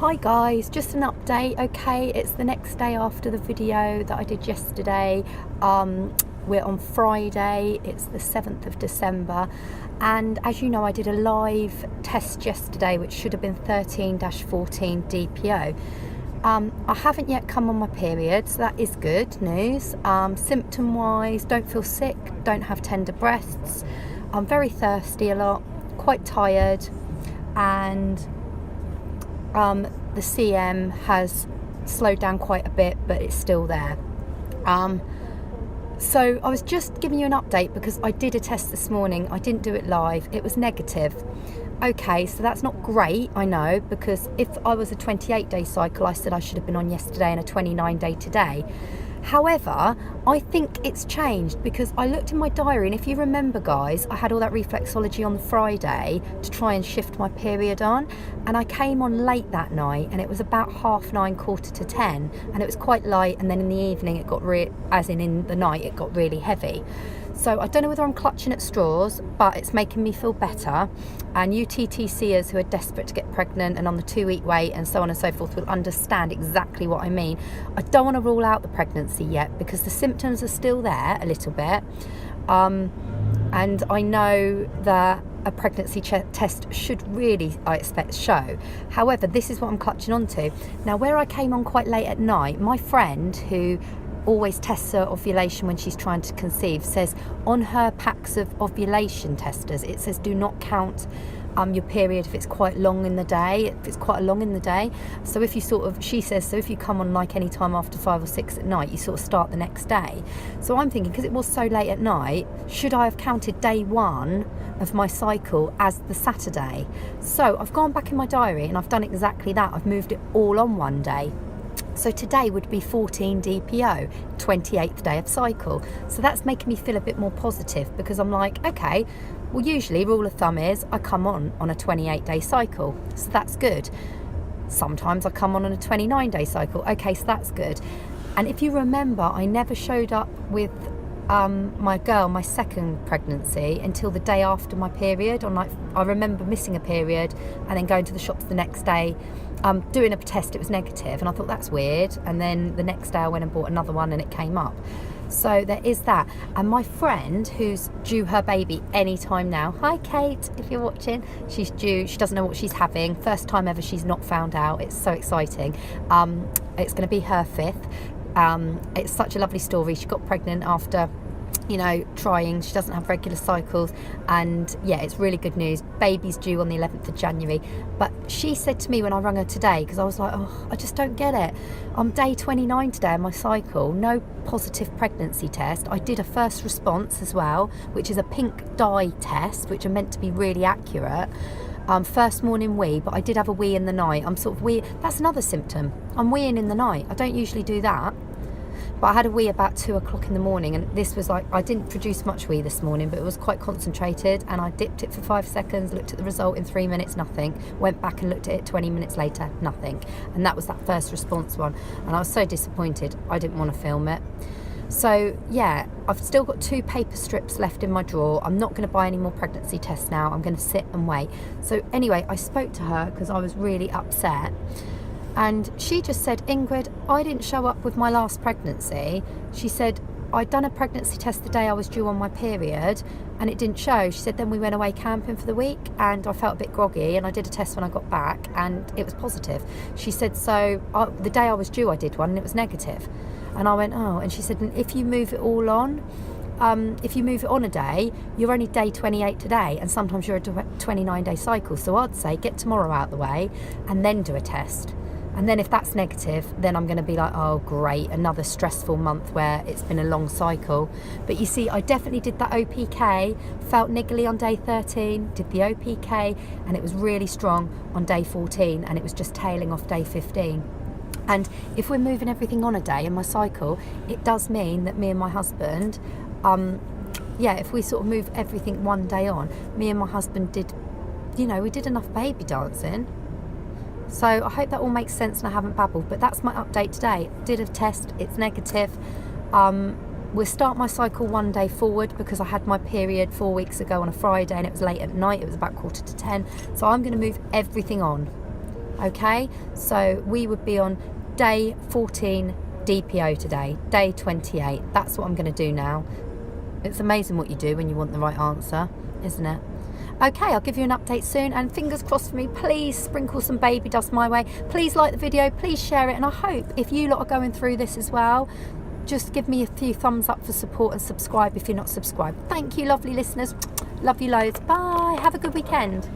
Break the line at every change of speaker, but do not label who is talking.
Hi guys, just an update. Okay, it's the next day after the video that I did yesterday. We're on Friday, it's the 7th of December, and as you know, I did a live test yesterday which should have been 13-14 DPO. I haven't yet come on my period, so that is good news. Symptom wise, don't feel sick, don't have tender breasts. I'm very thirsty a lot, quite tired, and the CM has slowed down quite a bit, but it's still there. So I was just giving you an update because I did a test this morning. I didn't do it live. It was negative. Okay, so that's not great, I know, because if I was a 28-day cycle, I said I should have been on yesterday and a 29-day today. However, I think it's changed because I looked in my diary, and if you remember, guys, I had all that reflexology on the Friday to try and shift my period on, and I came on late that night, and it was about 9:30, 9:45, and it was quite light, and then in the evening it got in the night it got really heavy. So I don't know whether I'm clutching at straws, but it's making me feel better. And you TTCers who are desperate to get pregnant and on the 2-week wait and so on and so forth will understand exactly what I mean. I don't want to rule out the pregnancy yet because the symptoms are still there a little bit. And I know that a pregnancy test should really, I expect, show. However, this is what I'm clutching onto. Now, where I came on quite late at night, my friend who always tests her ovulation when she's trying to conceive says on her packs of ovulation testers it says do not count your period if it's quite long in the day, so if you she says, so if you come on like any time after 5 or 6 at night, you sort of start the next day. So I'm thinking, because it was so late at night, should I have counted day 1 of my cycle as the Saturday? So I've gone back in my diary and I've done exactly that. I've moved it all on one day. So today would be 14 DPO, 28th day of cycle. So that's making me feel a bit more positive because I'm like, okay, well, usually rule of thumb is I come on a 28-day cycle. So that's good. Sometimes I come on a 29-day cycle. Okay, so that's good. And if you remember, I never showed up with my second pregnancy until the day after my period. I remember missing a period and then going to the shops the next day, doing a test. It was negative, and I thought that's weird. And then the next day I went and bought another one and it came up. So there is that. And my friend who's due her baby anytime now, hi Kate, if you're watching, she's due, she doesn't know what she's having, first time ever she's not found out. It's so exciting. It's going to be her 5th. It's such a lovely story. She got pregnant after trying. She doesn't have regular cycles, and yeah, it's really good news. Baby's due on the 11th of January. But she said to me when I rang her today, because I was like, oh, I just don't get it. I'm day 29 today on my cycle, no positive pregnancy test. I did a first response as well, which is a pink dye test, which are meant to be really accurate. First morning wee, but I did have a wee in the night. I'm sort of wee. That's another symptom. I'm weeing in the night. I don't usually do that. But I had a wee about 2 o'clock in the morning, and this was like, I didn't produce much wee this morning, but it was quite concentrated, and I dipped it for 5 seconds, looked at the result in 3 minutes, nothing. Went back and looked at it 20 minutes later, nothing. And that was that first response one. And I was so disappointed, I didn't want to film it. So yeah, I've still got 2 paper strips left in my drawer. I'm not going to buy any more pregnancy tests now. I'm going to sit and wait. So anyway, I spoke to her because I was really upset. And she just said, Ingrid, I didn't show up with my last pregnancy. She said, I'd done a pregnancy test the day I was due on my period and it didn't show. She said, then we went away camping for the week and I felt a bit groggy and I did a test when I got back and it was positive. She said, so the day I was due, I did one and it was negative. And I went, oh, and she said, and if you move it all on, if you move it on a day, you're only day 28 today, and sometimes you're a 29-day cycle. So I'd say get tomorrow out the way and then do a test. And then if that's negative, then I'm going to be like, oh, great, another stressful month where it's been a long cycle. But you see, I definitely did that OPK, felt niggly on day 13, did the OPK, and it was really strong on day 14, and it was just tailing off day 15. And if we're moving everything on a day in my cycle, it does mean that me and my husband, if we sort of move everything one day on, me and my husband did, we did enough baby dancing. So I hope that all makes sense and I haven't babbled, but that's my update today. Did a test, it's negative. We'll start my cycle one day forward because I had my period 4 weeks ago on a Friday and it was late at night, it was about 9:45. So I'm going to move everything on. Okay, so we would be on day 14 DPO today, day 28. That's what I'm going to do now. It's amazing what you do when you want the right answer, isn't it? Okay, I'll give you an update soon, and fingers crossed for me. Please sprinkle some baby dust my way. Please like the video, please share it, and I hope if you lot are going through this as well, just give me a few thumbs up for support and subscribe if you're not subscribed. Thank you, lovely listeners. Love you loads. Bye. Have a good weekend.